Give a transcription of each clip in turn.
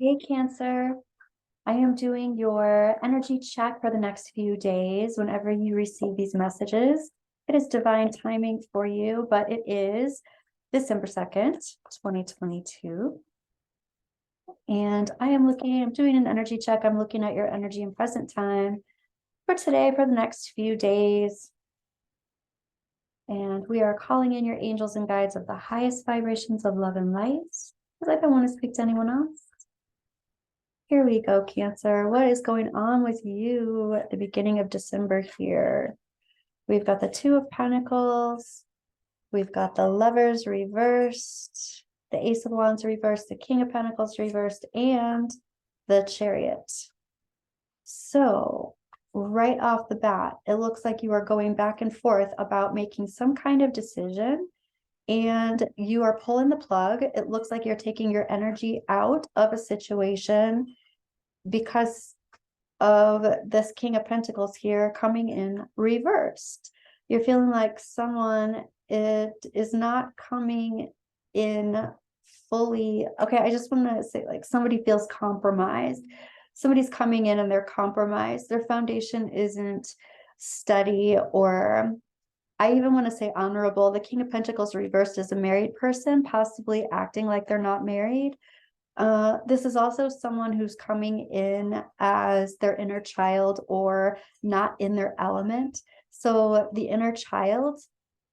Hey, Cancer. I am doing your energy check for the next few days. Whenever you receive these messages, it is divine timing for you, but it is December 2nd, 2022. And I'm doing an energy check. I'm looking at your energy in present time for today, for the next few days. And we are calling in your angels and guides of the highest vibrations of love and light. Because I don't want to speak to anyone else. Here we go, Cancer. What is going on with you at the beginning of December here? We've got the Two of Pentacles. We've got the Lovers reversed, the Ace of Wands reversed, the King of Pentacles reversed, and the Chariot. So right off the bat, it looks like you are going back and forth about making some kind of decision, and you are pulling the plug. It looks like you're taking your energy out of a situation because of this King of Pentacles here coming in reversed. You're feeling like it is not coming in fully. Okay, I just want to say, like, somebody feels compromised. Somebody's coming in and they're compromised. Their foundation isn't steady, or I even want to say honorable. The King of Pentacles reversed is a married person, possibly acting like they're not married. This is also someone who's coming in as their inner child or not in their element. So the inner child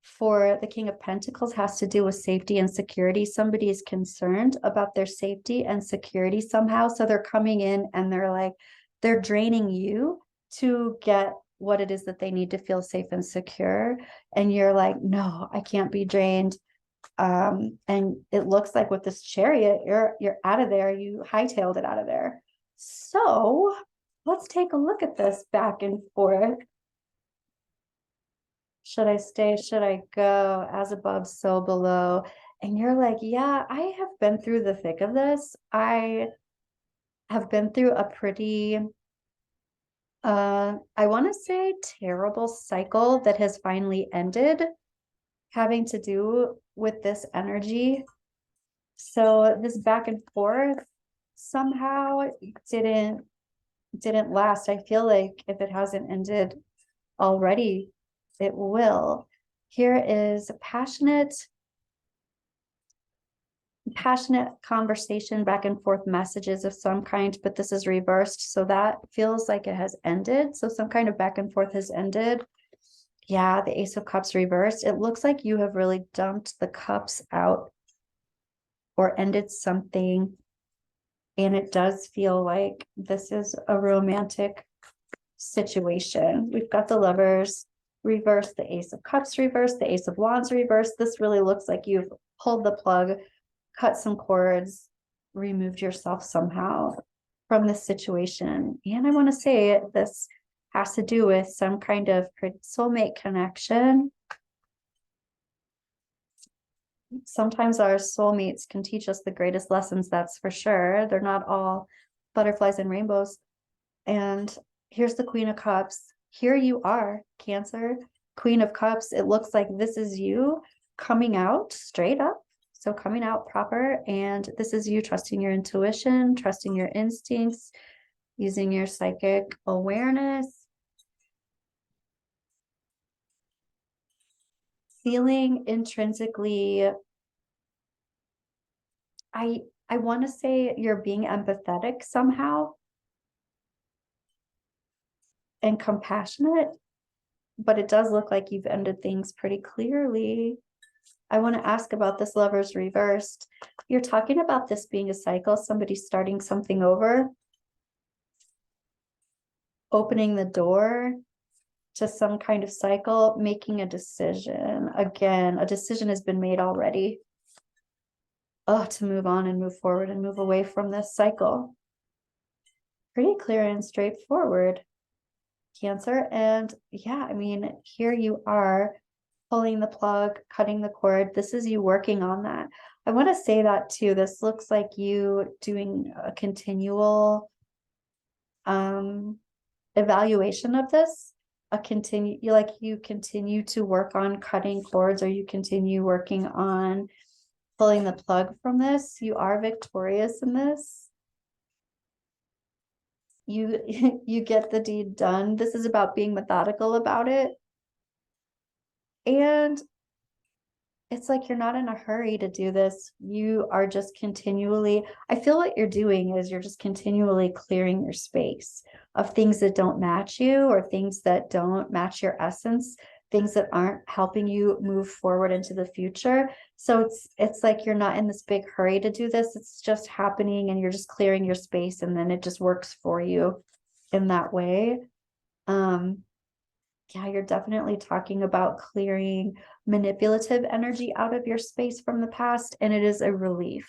for the King of Pentacles has to do with safety and security. Somebody is concerned about their safety and security somehow. So they're coming in and they're draining you to get what it is that they need to feel safe and secure. And you're like, no, I can't be drained. And it looks like with this Chariot, you're out of there. You hightailed it out of there. So let's take a look at this back and forth. Should I stay? Should I go? As above, so below. And you're like, yeah, I have been through the thick of this. I have been through a pretty I want to say terrible cycle that has finally ended, having to do with this energy. So this back and forth somehow didn't last. I feel like if it hasn't ended already, it will. Here is passionate conversation, back and forth messages of some kind, but this is reversed. So that feels like it has ended. So some kind of back and forth has ended. Yeah, the Ace of Cups reversed. It looks like you have really dumped the cups out or ended something. And it does feel like this is a romantic situation. We've got the Lovers reversed, the Ace of Cups reversed, the Ace of Wands reversed. This really looks like you've pulled the plug, cut some cords, removed yourself somehow from this situation. And I want to say this has to do with some kind of soulmate connection. Sometimes our soulmates can teach us the greatest lessons, that's for sure. They're not all butterflies and rainbows. And here's the Queen of Cups. Here you are, Cancer, Queen of Cups. It looks like this is you coming out straight up. So coming out proper. And this is you trusting your intuition, trusting your instincts, using your psychic awareness, feeling intrinsically, I want to say you're being empathetic somehow and compassionate, but it does look like you've ended things pretty clearly. I want to ask about this Lovers reversed. You're talking about this being a cycle, somebody starting something over, opening the door to some kind of cycle, making a decision. Again, a decision has been made already. To move on and move forward and move away from this cycle. Pretty clear and straightforward, Cancer. And yeah, I mean, here you are pulling the plug, cutting the cord. This is you working on that. I want to say that too. This looks like you doing a continual evaluation of this. You continue to work on cutting cords, or you continue working on pulling the plug from this. You are victorious in this. you you get the deed done. This is about being methodical about it. And it's like you're not in a hurry to do this. You are just continually, I feel what you're doing is you're just continually clearing your space of things that don't match you or things that don't match your essence, things that aren't helping you move forward into the future. So it's like you're not in this big hurry to do this. It's just happening and you're just clearing your space and then it just works for you in that way. Yeah, you're definitely talking about clearing manipulative energy out of your space from the past, and it is a relief.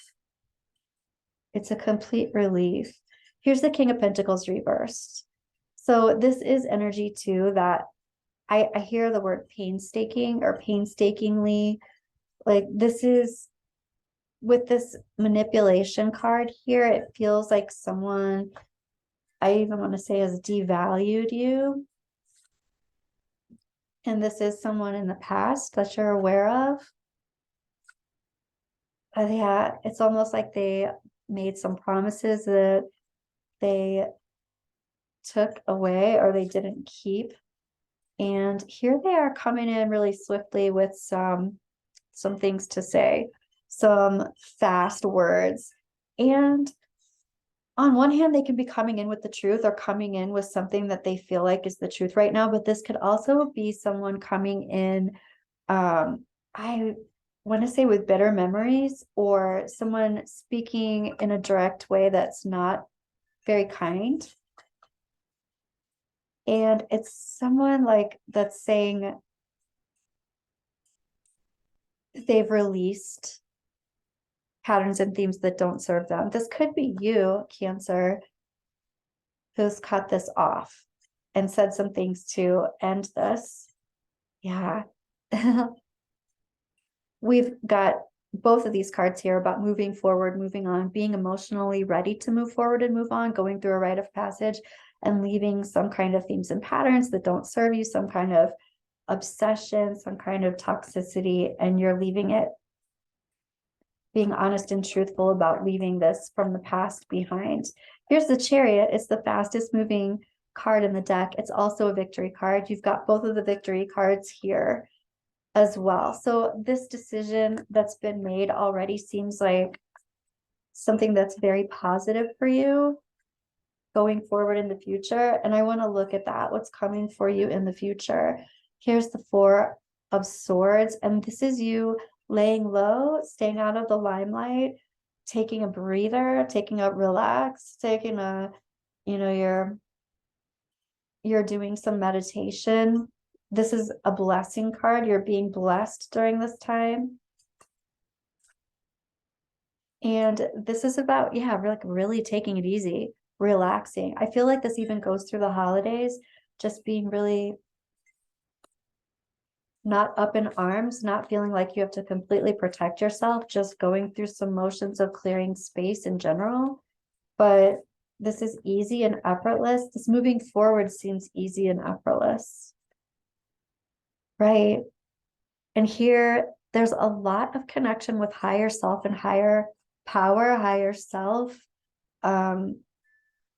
It's a complete relief. Here's the King of Pentacles reversed. So this is energy too that I hear the word painstaking or painstakingly. Like this is with this manipulation card here, it feels like someone, I even want to say, has devalued you. And this is someone in the past that you're aware of. Yeah, it's almost like they made some promises that they took away or they didn't keep. And here they are coming in really swiftly with some things to say, some fast words. And on one hand, they can be coming in with the truth or coming in with something that they feel like is the truth right now. But this could also be someone coming in, I want to say with bitter memories, or someone speaking in a direct way that's not very kind. And it's someone like that's saying they've released patterns and themes that don't serve them. This could be you, Cancer, who's cut this off and said some things to end this. Yeah. We've got both of these cards here about moving forward, moving on, being emotionally ready to move forward and move on, going through a rite of passage and leaving some kind of themes and patterns that don't serve you, some kind of obsession, some kind of toxicity, and you're leaving it. Being honest and truthful about leaving this from the past behind. Here's the Chariot. It's the fastest moving card in the deck. It's also a victory card. You've got both of the victory cards here as well. So this decision that's been made already seems like something that's very positive for you going forward in the future. And I want to look at that, what's coming for you in the future. Here's the Four of Swords. And this is you laying low, staying out of the limelight, taking a breather, taking a relax, taking a, you're doing some meditation. This is a blessing card. You're being blessed during this time. And this is about, yeah, like really taking it easy, relaxing. I feel like this even goes through the holidays, just being really not up in arms, not feeling like you have to completely protect yourself, just going through some motions of clearing space in general. But this is easy and effortless. This moving forward seems easy and effortless. Right. And here there's a lot of connection with higher self and higher power, higher self,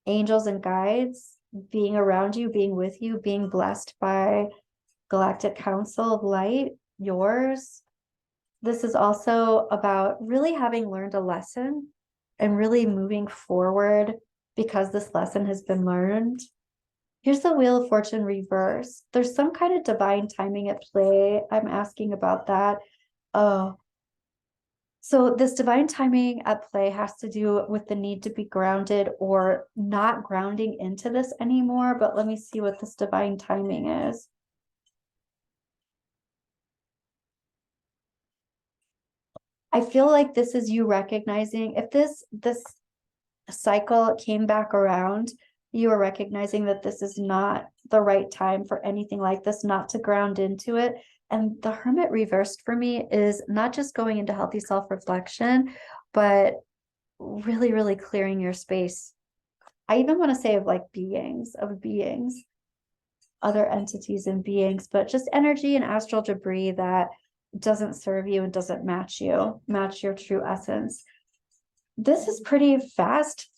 angels and guides being around you, being with you, being blessed by Galactic Council of Light, yours. This is also about really having learned a lesson and really moving forward because this lesson has been learned. Here's the Wheel of Fortune reversed. There's some kind of divine timing at play. I'm asking about that. Oh, so this divine timing at play has to do with the need to be grounded or not grounding into this anymore. But let me see what this divine timing is. I feel like this is you recognizing if this cycle came back around, you are recognizing that this is not the right time for anything like this, not to ground into it. And the Hermit reversed for me is not just going into healthy self-reflection, but really, really clearing your space. I even want to say of beings, other entities and beings, but just energy and astral debris that doesn't serve you and doesn't match your true essence. This is pretty fast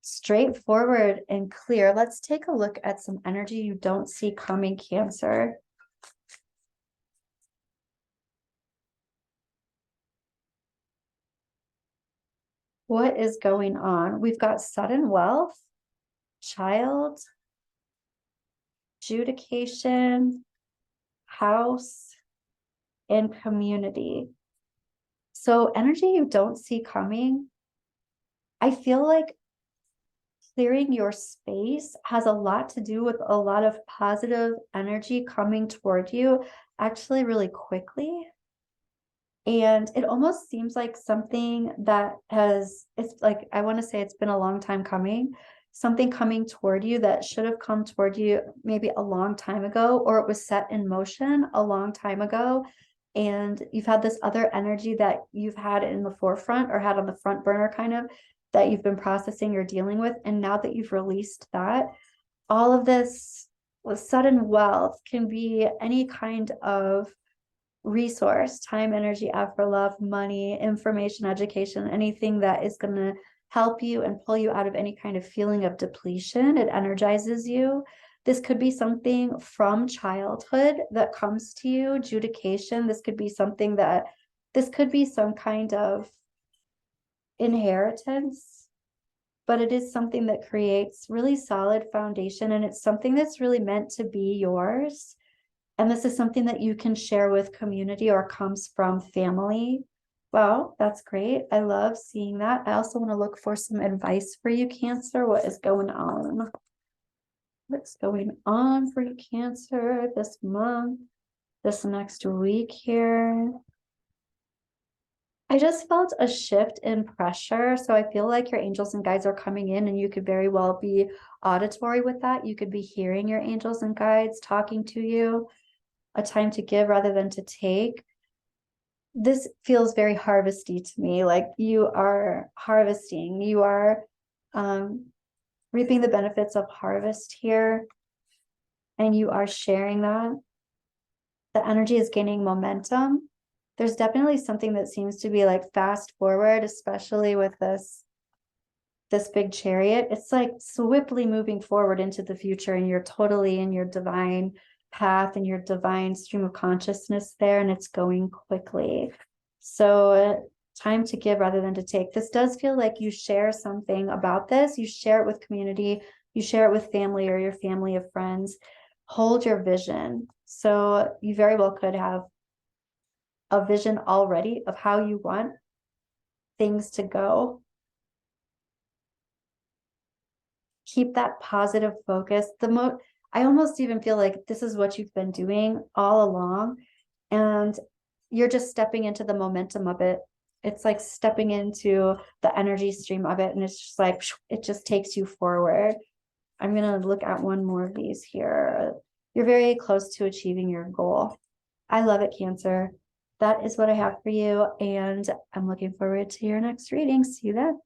straightforward and clear. Let's take a look at some energy you don't see coming, Cancer. What is going on? We've got sudden wealth, child, adjudication, house, and community. So energy you don't see coming. I feel like clearing your space has a lot to do with a lot of positive energy coming toward you actually really quickly. And it almost seems like something that it's like, I want to say it's been a long time coming, something coming toward you that should have come toward you maybe a long time ago, or it was set in motion a long time ago. And you've had this other energy that you've had in the forefront or had on the front burner kind of that you've been processing or dealing with. And now that you've released that, all of this with sudden wealth can be any kind of resource, time, energy, effort, love, money, information, education, anything that is going to help you and pull you out of any kind of feeling of depletion. It energizes you. This could be something from childhood that comes to you, adjudication. This could be some kind of inheritance, but it is something that creates really solid foundation, and it's something that's really meant to be yours. And this is something that you can share with community or comes from family. Wow, that's great. I love seeing that. I also want to look for some advice for you, Cancer. What is going on? What's going on for you, Cancer, this month, this next week here? I just felt a shift in pressure. So I feel like your angels and guides are coming in, and you could very well be auditory with that. You could be hearing your angels and guides talking to you. A time to give rather than to take. This feels very harvesty to me, like you are harvesting, you are reaping the benefits of harvest here, and you are sharing that. The energy is gaining momentum. There's definitely something that seems to be like fast forward, especially with this big chariot. It's like swiftly moving forward into the future, and you're totally in your divine path and your divine stream of consciousness there, and it's going quickly. So time to give rather than to take. This does feel like you share something about this. You share it with community, you share it with family or your family of friends. Hold your vision. So you very well could have a vision already of how you want things to go. Keep that positive focus. I almost even feel like this is what you've been doing all along, and you're just stepping into the momentum of it. It's like stepping into the energy stream of it, and it's just like, it just takes you forward. I'm going to look at one more of these here. You're very close to achieving your goal. I love it, Cancer. That is what I have for you, and I'm looking forward to your next reading. See you then.